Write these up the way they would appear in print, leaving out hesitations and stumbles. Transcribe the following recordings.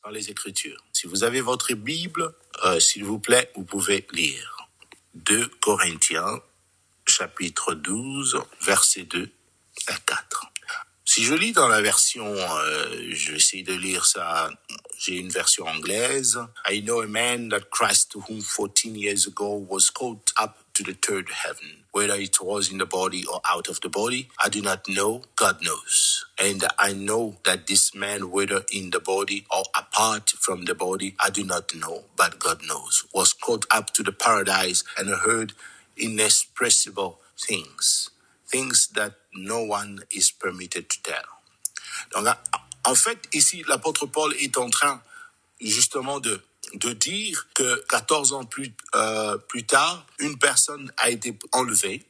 dans les Écritures. Si vous avez votre Bible, s'il vous plaît, vous pouvvais lire 2 Corinthiens, chapitre 12, versets 2 à 4. Si je lis dans la version, j'essaie de lire ça, j'ai une version anglaise. I know a man that Christ, to whom 14 years ago was caught up to the third heaven. Whether it was in the body or out of the body, I do not know. God knows. And I know that this man, whether in the body or apart from the body, I do not know, but God knows, was caught up to the paradise and heard inexpressible things that no one is permitted to tell. Donc, en fait, ici, l'apôtre Paul est en train, justement, de dire que 14 ans plus tard, une personne a été enlevée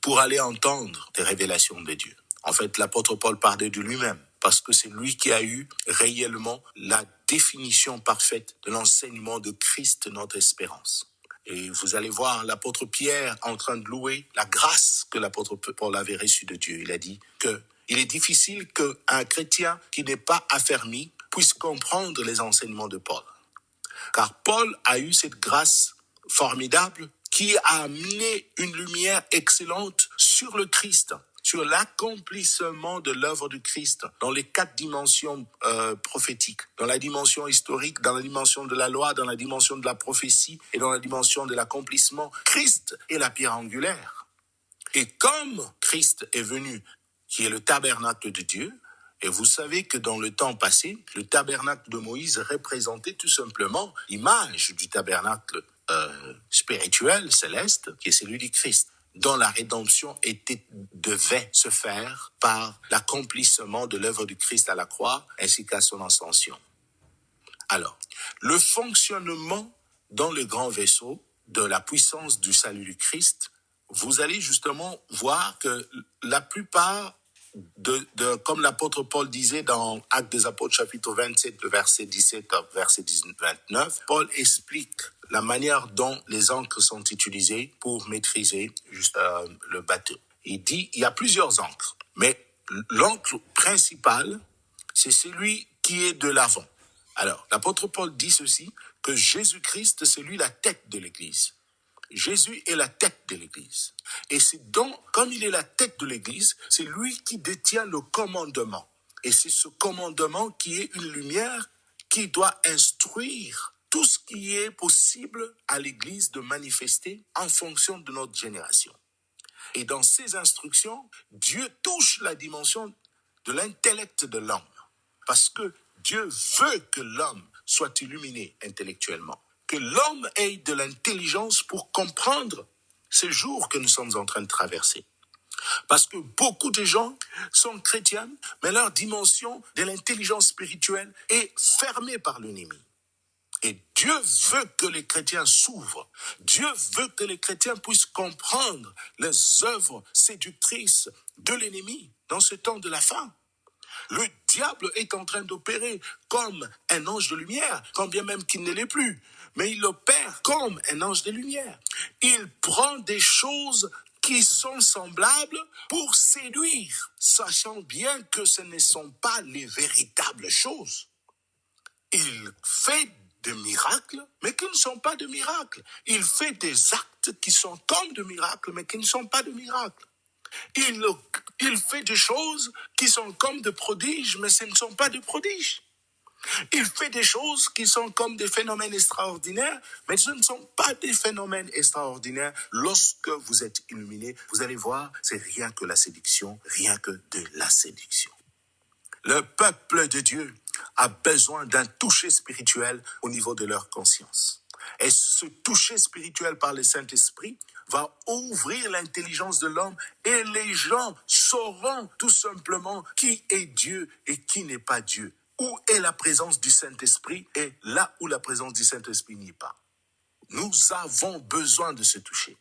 pour aller entendre des révélations de Dieu. En fait, l'apôtre Paul parlait de lui-même, parce que c'est lui qui a eu réellement la définition parfaite de l'enseignement de Christ, notre espérance. Et vous allez voir l'apôtre Pierre en train de louer la grâce que l'apôtre Paul avait reçue de Dieu. Il a dit que il est difficile qu'un chrétien qui n'est pas affermi puisse comprendre les enseignements de Paul. Car Paul a eu cette grâce formidable qui a amené une lumière excellente sur le Christ, sur l'accomplissement de l'œuvre du Christ dans les 4 dimensions prophétiques, dans la dimension historique, dans la dimension de la loi, dans la dimension de la prophétie et dans la dimension de l'accomplissement. Christ est la pierre angulaire. Et comme Christ est venu, qui est le tabernacle de Dieu, et vous savez que dans le temps passé, le tabernacle de Moïse représentait tout simplement l'image du tabernacle spirituel, céleste, qui est celui du Christ, dont la rédemption devait se faire par l'accomplissement de l'œuvre du Christ à la croix, ainsi qu'à son ascension. Alors, le fonctionnement dans le grand vaisseau de la puissance du salut du Christ, vous allez justement voir que la plupart comme l'apôtre Paul disait dans Actes des Apôtres chapitre 27, verset 17 à verset 29, Paul explique la manière dont les ancres sont utilisées pour maîtriser le bateau. Il dit, il y a plusieurs ancres, mais l'ancre principal, c'est celui qui est de l'avant. Alors, l'apôtre Paul dit ceci, que Jésus-Christ, c'est lui la tête de l'Église. Jésus est la tête de l'Église. Et c'est donc, comme il est la tête de l'Église, c'est lui qui détient le commandement. Et c'est ce commandement qui est une lumière qui doit instruire tout ce qui est possible à l'Église de manifester en fonction de notre génération. Et dans ces instructions, Dieu touche la dimension de l'intellect de l'homme. Parce que Dieu veut que l'homme soit illuminé intellectuellement. Que l'homme ait de l'intelligence pour comprendre ces jours que nous sommes en train de traverser. Parce que beaucoup de gens sont chrétiens, mais leur dimension de l'intelligence spirituelle est fermée par l'ennemi. Et Dieu veut que les chrétiens s'ouvrent. Dieu veut que les chrétiens puissent comprendre les œuvres séductrices de l'ennemi dans ce temps de la fin. Le diable est en train d'opérer comme un ange de lumière, quand bien même qu'il ne l'est plus. Mais il opère comme un ange de lumière. Il prend des choses qui sont semblables pour séduire, sachant bien que ce ne sont pas les véritables choses. Il fait des miracles, mais qui ne sont pas de miracles. Il fait des actes qui sont comme de miracles, mais qui ne sont pas de miracles. Il fait des choses qui sont comme de prodiges, mais ce ne sont pas de prodiges. Il fait des choses qui sont comme des phénomènes extraordinaires, mais ce ne sont pas des phénomènes extraordinaires. Lorsque vous êtes illuminé, vous allez voir, c'est rien que la séduction, rien que de la séduction. Le peuple de Dieu a besoin d'un toucher spirituel au niveau de leur conscience. Et ce toucher spirituel par le Saint-Esprit va ouvrir l'intelligence de l'homme et les gens sauront tout simplement qui est Dieu et qui n'est pas Dieu. Où est la présence du Saint-Esprit et là où la présence du Saint-Esprit n'y est pas. Nous avons besoin de se toucher.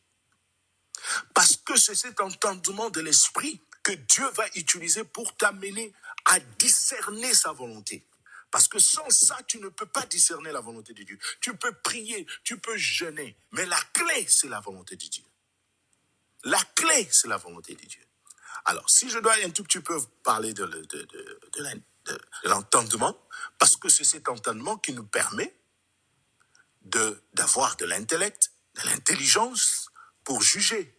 Parce que c'est cet entendement de l'Esprit que Dieu va utiliser pour t'amener à discerner sa volonté. Parce que sans ça, tu ne peux pas discerner la volonté de Dieu. Tu peux prier, tu peux jeûner, mais la clé, c'est la volonté de Dieu. La clé, c'est la volonté de Dieu. Alors, si je dois un tout petit peu parler de l'entendement, parce que c'est cet entendement qui nous permet d'avoir de l'intellect, de l'intelligence pour juger,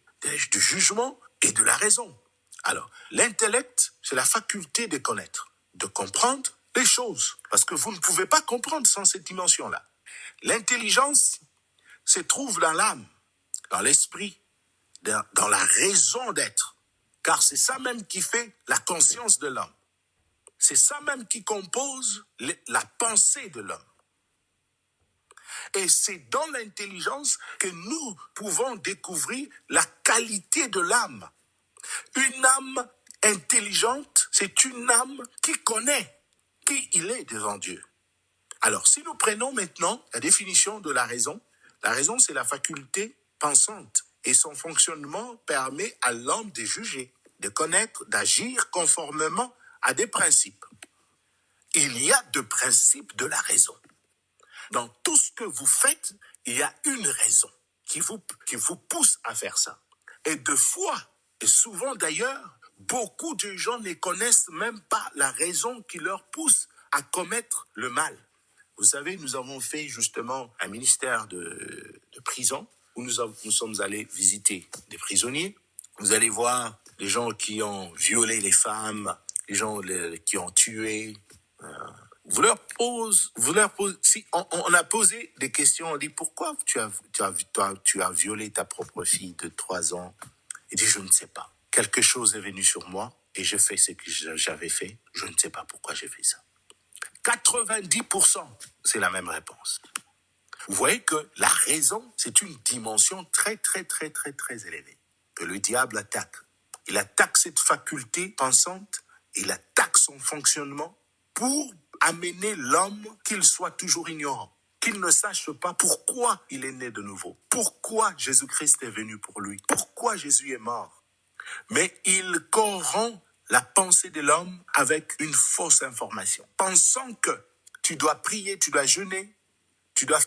du jugement et de la raison. Alors, l'intellect, c'est la faculté de connaître, de comprendre les choses, parce que vous ne pouvez pas comprendre sans cette dimension-là. L'intelligence se trouve dans l'âme, dans l'esprit, dans la raison d'être, car c'est ça même qui fait la conscience de l'homme. C'est ça même qui compose la pensée de l'homme. Et c'est dans l'intelligence que nous pouvons découvrir la qualité de l'âme. Une âme intelligente, c'est une âme qui connaît qui il est devant Dieu. Alors, si nous prenons maintenant la définition de la raison c'est la faculté pensante et son fonctionnement permet à l'homme de juger, de connaître, d'agir conformément à des principes. Il y a deux principes de la raison. Dans tout ce que vous faites, il y a une raison qui vous pousse à faire ça. Et de fois, et souvent d'ailleurs, beaucoup de gens ne connaissent même pas la raison qui leur pousse à commettre le mal. Vous savez, nous avons fait justement un ministère de prison où nous sommes allés visiter des prisonniers. Vous allez voir les gens qui ont violé les femmes, les gens qui ont tué. Vous leur posez, si on a posé des questions, on dit pourquoi tu as violé ta propre fille de 3 ans. Il dit je ne sais pas. Quelque chose est venu sur moi et j'ai fait ce que j'avais fait. Je ne sais pas pourquoi j'ai fait ça. 90%, c'est la même réponse. Vous voyez que la raison, c'est une dimension très, très, très, très, très élevée que le diable attaque. Il attaque cette faculté pensante, il attaque son fonctionnement pour amener l'homme qu'il soit toujours ignorant, qu'il ne sache pas pourquoi il est né de nouveau, pourquoi Jésus-Christ est venu pour lui, pourquoi Jésus est mort. Mais il corrompt la pensée de l'homme avec une fausse information, pensant que tu dois prier, tu dois jeûner, tu dois